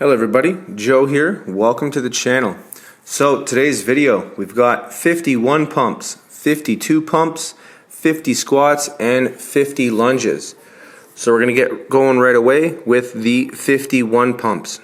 Hello everybody, Joe here. Welcome to the channel. So today's video, we've got 51 pumps, 52 pumps, 50 squats, and 50 lunges. So we're going to get going right away with the 51 pumps.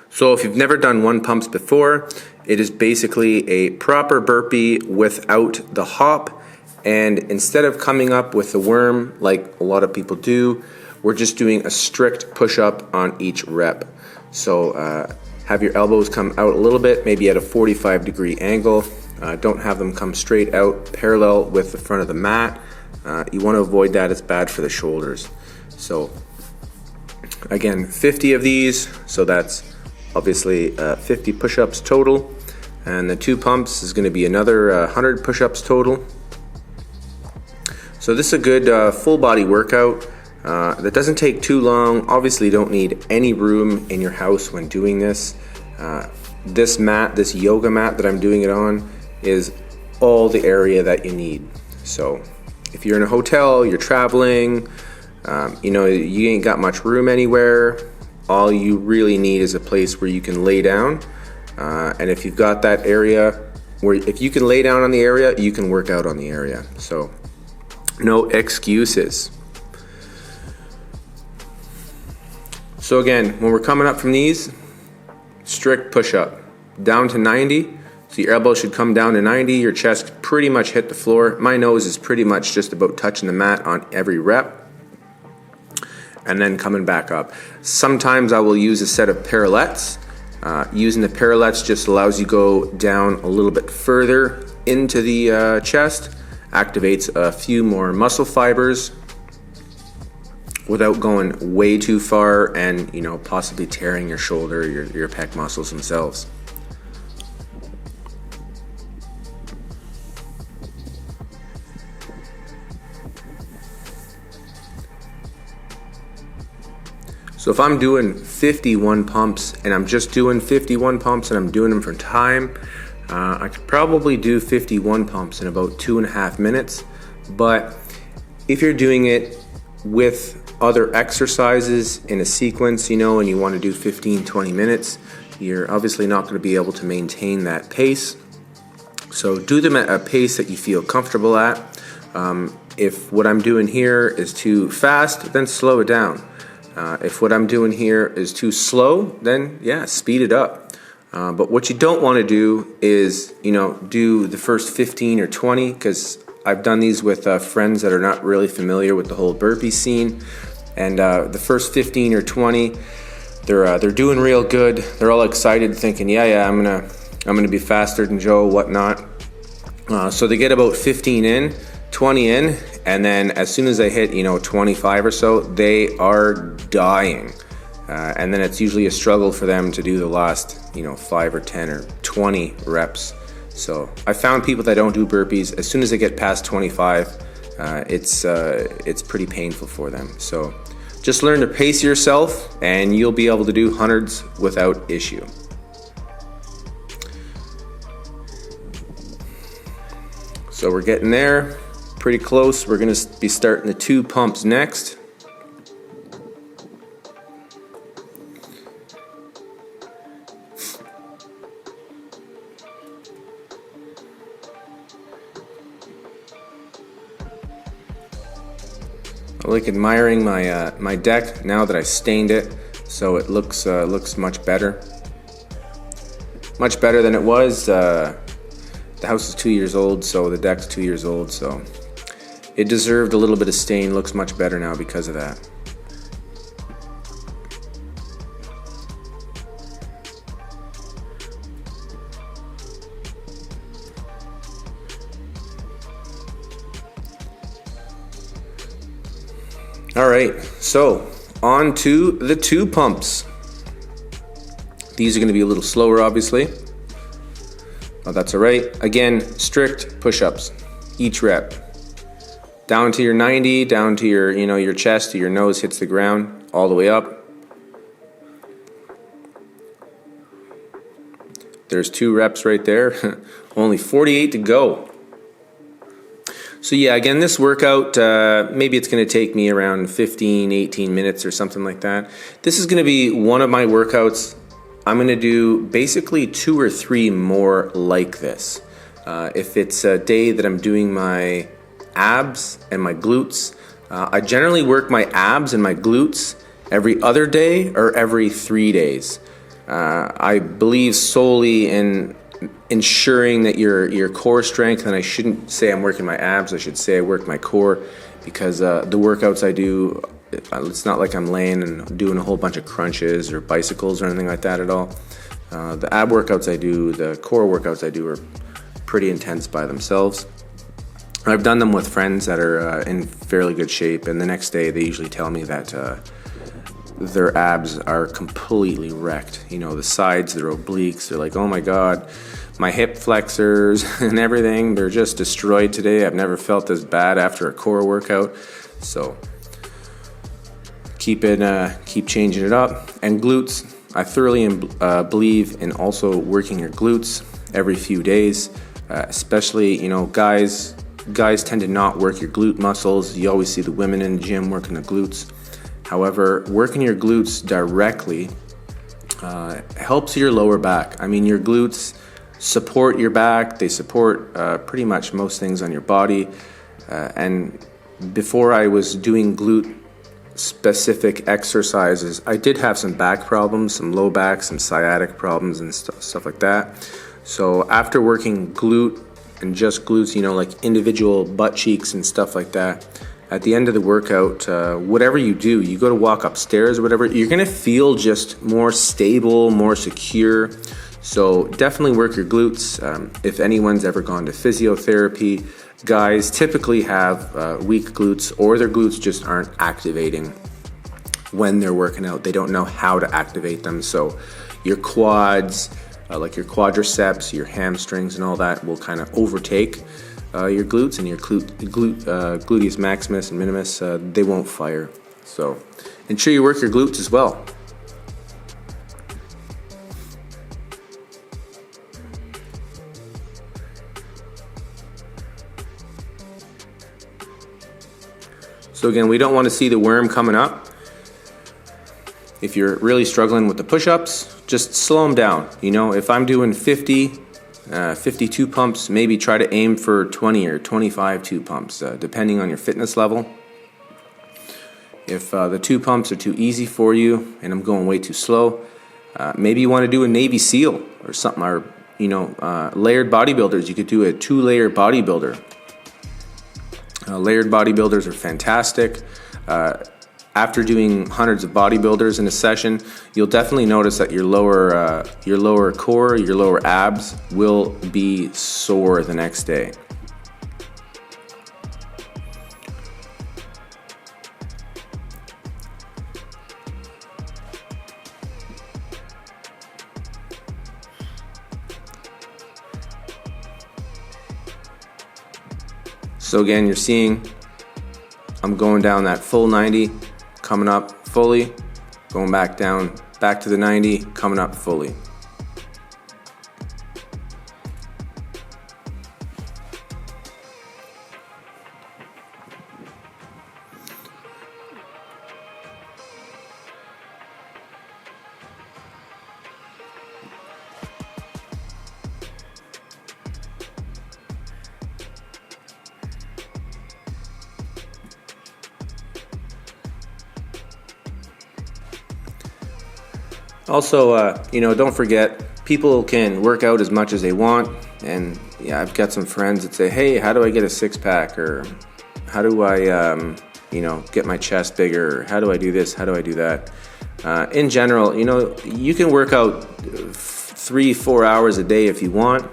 So if you've never done one pumps before, it is basically a proper burpee without the hop. And instead of coming up with the worm like a lot of people do, we're just doing a strict push-up on each rep. So have your elbows come out a little bit, maybe at a 45-degree angle. Don't have them come straight out parallel with the front of the mat. You want to avoid that, it's bad for the shoulders. So again, 50 of these, so that's obviously 50 push-ups total. And the 2 pumps is going to be another 100 push-ups total. So this is a good full body workout. That doesn't take too long. Obviously you don't need any room in your house when doing this. This mat, this yoga mat that I'm doing it on, is all the area that you need. So if you're in a hotel, you're traveling, you ain't got much room anywhere, all you really need is a place where you can lay down. And if you've got that area where if you can lay down on the area, you can work out on the area. So no excuses. So again, when we're coming up from these, strict push-up, down to 90. So your elbow should come down to 90, your chest pretty much hit the floor. My nose is pretty much just about touching the mat on every rep. And then coming back up. Sometimes I will use a set of parallettes. Using the parallettes just allows you go down a little bit further into the chest, activates a few more muscle fibers, without going way too far and possibly tearing your shoulder, your pec muscles themselves. So if I'm doing 51 pumps and I'm just doing 51 pumps and I'm doing them for time, I could probably do 51 pumps in about 2.5 minutes. But if you're doing it with other exercises in a sequence, and you want to do 15-20 minutes, you're obviously not going to be able to maintain that pace. So do them at a pace that you feel comfortable at. If what I'm doing here is too fast, then slow it down. If what I'm doing here is too slow, then yeah, speed it up. But what you don't want to do is, do the first 15 or 20, because I've done these with friends that are not really familiar with the whole burpee scene. And the first 15 or 20, they're doing real good. They're all excited, thinking, yeah, I'm gonna be faster than Joe, whatnot. So they get about 15 in, 20 in, and then as soon as they hit 25 or so, they are dying. And then it's usually a struggle for them to do the last 5 or 10 or 20 reps. So I found people that don't do burpees, as soon as they get past 25, it's pretty painful for them. So just learn to pace yourself and you'll be able to do hundreds without issue. So we're getting there, pretty close. We're going to be starting the 2 pumps next. I like admiring my deck now that I stained it, so it looks much better. Much better than it was. The house is 2 years old, so the deck's 2 years old, so it deserved a little bit of stain. Looks much better now because of that. Alright, so on to the 2 pumps. These are going to be a little slower, obviously. Oh, that's alright. Again, strict push-ups, each rep. Down to your 90, down to your chest, to your nose hits the ground, all the way up. There's 2 reps right there. Only 48 to go. So yeah, again, this workout, maybe it's going to take me around 15, 18 minutes or something like that. This is going to be one of my workouts. I'm going to do basically 2 or 3 more like this. If it's a day that I'm doing my abs and my glutes, I generally work my abs and my glutes every other day or every 3 days. I believe solely in ensuring that your core strength, and I shouldn't say I'm working my abs, I should say I work my core, because the workouts I do, it's not like I'm laying and doing a whole bunch of crunches or bicycles or anything like that at all. The ab workouts I do, the core workouts I do are pretty intense by themselves. I've done them with friends that are in fairly good shape, and the next day they usually tell me that their abs are completely wrecked. You know, the sides, their obliques, they're like, oh my God, my hip flexors and everything, they're just destroyed today. I've never felt this bad after a core workout. So keep changing it up. And glutes, I thoroughly believe in also working your glutes every few days, especially, you know, guys tend to not work your glute muscles. You always see the women in the gym working the glutes. However, working your glutes directly helps your lower back. I mean, your glutes support your back. They support pretty much most things on your body. And before I was doing glute specific exercises, I did have some back problems, some low back, some sciatic problems and stuff like that. So after working glute and just glutes, you know, like individual butt cheeks and stuff like that, at the end of the workout, whatever you do, you go to walk upstairs or whatever, you're going to feel just more stable, more secure. So definitely work your glutes. If anyone's ever gone to physiotherapy, guys typically have weak glutes, or their glutes just aren't activating when they're working out. They don't know how to activate them. So your quads, like your quadriceps, your hamstrings and all that will kind of overtake your glutes, and your gluteus maximus and minimus, they won't fire. So ensure you work your glutes as well. So again, we don't want to see the worm coming up. If you're really struggling with the push-ups, just slow them down. You know, if I'm doing 52 pumps, maybe try to aim for 20 or 25 2 pumps, depending on your fitness level. If the 2 pumps are too easy for you and I'm going way too slow, maybe you want to do a Navy SEAL or something, or, you know, layered bodybuilders. You could do a 2-layer bodybuilder. Layered bodybuilders are fantastic. After doing hundreds of bodybuilders in a session, you'll definitely notice that your lower core, your lower abs will be sore the next day. So again, you're seeing I'm going down that full 90, coming up fully, going back down, back to the 90, coming up fully. Also, you know, don't forget, people can work out as much as they want. And yeah, I've got some friends that say, hey, how do I get a 6-pack? Or how do I, you know, get my chest bigger? Or how do I do this? How do I do that? In general, you know, you can work out 3-4 hours a day if you want.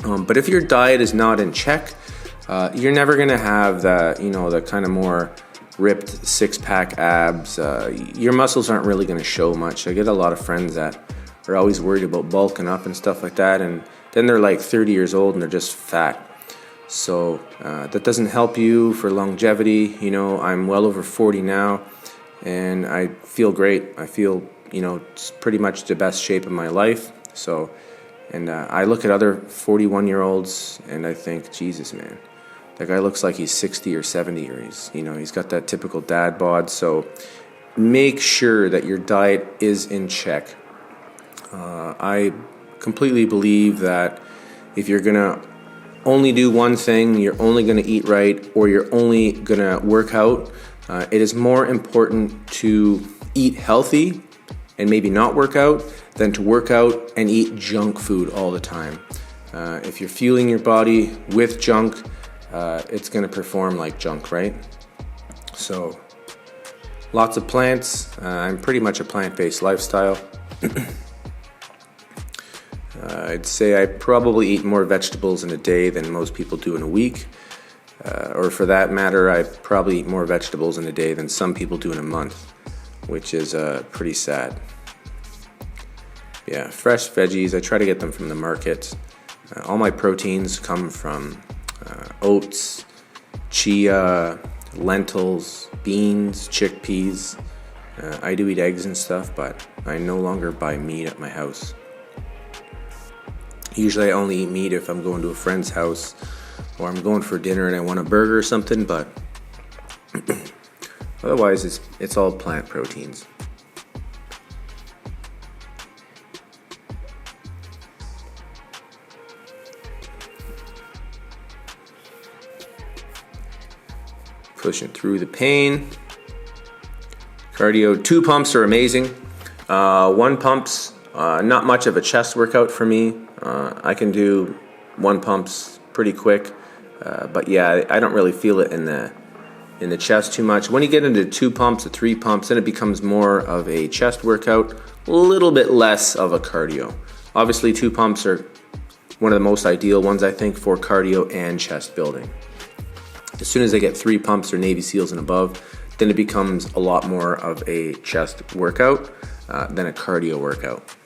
But if your diet is not in check, you're never going to have the, you know, the kind of more ripped 6-pack abs. Your muscles aren't really going to show much. I get a lot of friends that are always worried about bulking up and stuff like that, and then they're like 30 years old and they're just fat. So that doesn't help you for longevity. You know, I'm well over 40 now, and I feel great. I feel, you know, it's pretty much the best shape of my life. So, and I look at other 41-year-olds and I think, Jesus, man, the guy looks like he's 60 or 70, or he's got that typical dad bod. So make sure that your diet is in check. I completely believe that if you're gonna only do one thing, you're only gonna eat right, or you're only gonna work out, it is more important to eat healthy and maybe not work out than to work out and eat junk food all the time. If you're fueling your body with junk, it's going to perform like junk, right? So lots of plants. I'm pretty much a plant-based lifestyle. I'd say I probably eat more vegetables in a day than most people do in a week. Or for that matter, I probably eat more vegetables in a day than some people do in a month, which is pretty sad. Yeah, fresh veggies, I try to get them from the market. All my proteins come from oats, chia, lentils, beans, chickpeas. I do eat eggs and stuff, but I no longer buy meat at my house. Usually I only eat meat if I'm going to a friend's house or I'm going for dinner and I want a burger or something, but otherwise it's all plant proteins. Pushing through the pain. Cardio, 2 pumps are amazing. 1 pump's not much of a chest workout for me. I can do 1 pumps pretty quick, but yeah, I don't really feel it in the chest too much. When you get into 2 pumps or 3 pumps, then it becomes more of a chest workout, a little bit less of a cardio. Obviously, 2 pumps are one of the most ideal ones, I think, for cardio and chest building. As soon as I get 3 pumps or Navy SEALs and above, then it becomes a lot more of a chest workout than a cardio workout.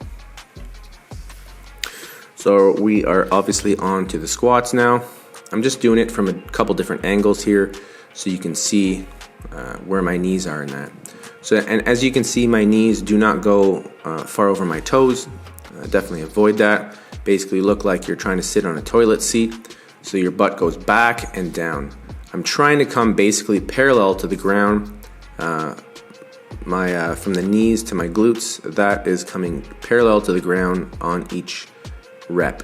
So we are obviously on to the squats now. I'm just doing it from a couple different angles here so you can see where my knees are in that. So, and as you can see, my knees do not go far over my toes. Definitely avoid that. Basically look like you're trying to sit on a toilet seat. So your butt goes back and down. I'm trying to come basically parallel to the ground. From the knees to my glutes, that is coming parallel to the ground on each rep.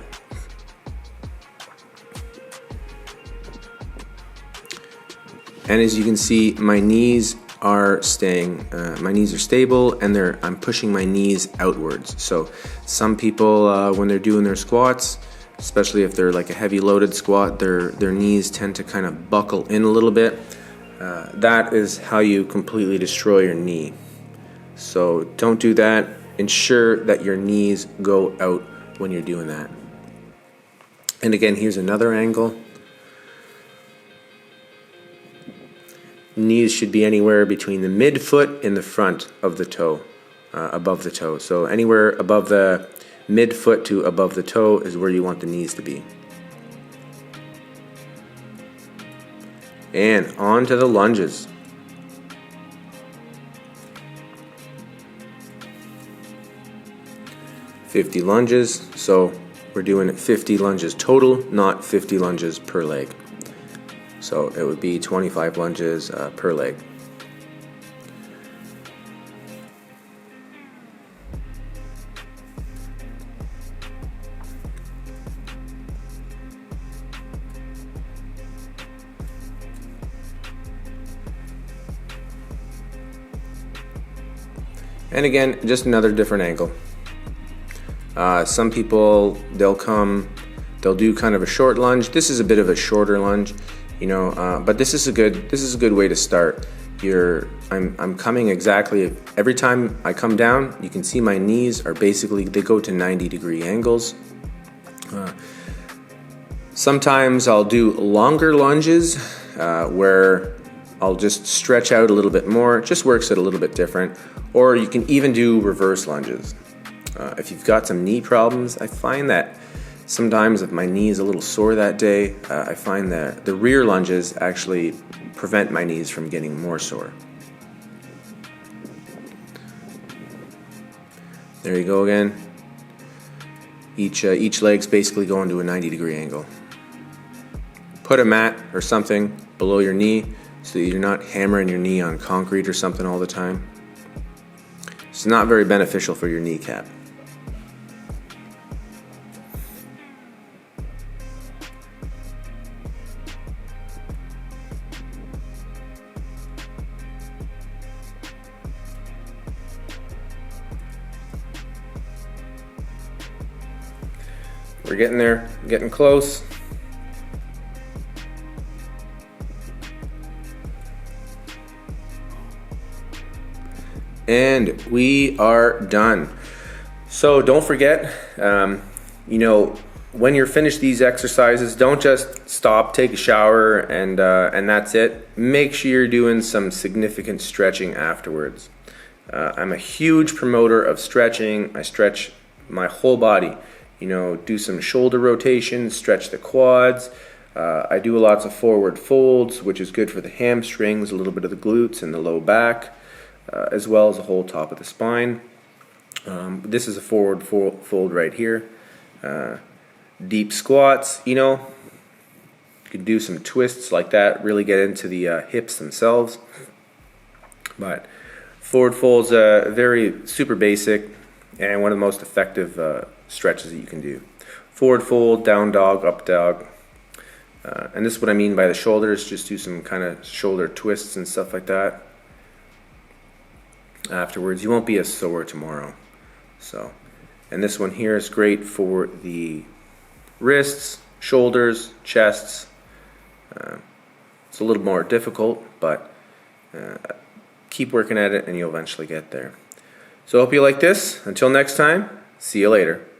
And as you can see, my knees are staying. My knees are stable, and I'm pushing my knees outwards. So some people, when they're doing their squats, especially if they're like a heavy loaded squat, their knees tend to kind of buckle in a little bit. That is how you completely destroy your knee. So don't do that. Ensure that your knees go out when you're doing that. And again, here's another angle. Knees should be anywhere between the midfoot and the front of the toe, above the toe. So anywhere above the midfoot to above the toe is where you want the knees to be. And on to the lunges. "50 lunges, so we're doing 50 lunges total, not 50 lunges per leg. So it would be 25 lunges per leg. And again, just another different angle. Some people, they'll do kind of a short lunge. This is a bit of a shorter lunge, but this is a good way to start. I'm coming exactly, every time I come down, you can see my knees are basically, they go to 90-degree angles. Sometimes I'll do longer lunges where I'll just stretch out a little bit more. It just works it a little bit different. Or you can even do reverse lunges. If you've got some knee problems, I find that sometimes if my knee is a little sore that day, I find that the rear lunges actually prevent my knees from getting more sore. There you go again. Each leg's basically going to a 90-degree angle. Put a mat or something below your knee so that you're not hammering your knee on concrete or something all the time. It's not very beneficial for your kneecap. We're getting there, getting close. And we are done. So don't forget, when you're finished these exercises, don't just stop, take a shower, and that's it. Make sure you're doing some significant stretching afterwards. I'm a huge promoter of stretching. I stretch my whole body. Do some shoulder rotations, stretch the quads. I do lots of forward folds, which is good for the hamstrings, a little bit of the glutes and the low back, as well as the whole top of the spine. This is a forward fold right here. Deep squats, you could do some twists like that, really get into the hips themselves. But forward folds, very super basic and one of the most effective stretches that you can do. Forward fold, down dog, up dog. And this is what I mean by the shoulders. Just do some kind of shoulder twists and stuff like that. Afterwards, you won't be as sore tomorrow. And this one here is great for the wrists, shoulders, chests. It's a little more difficult, but keep working at it and you'll eventually get there. So I hope you like this. Until next time, see you later.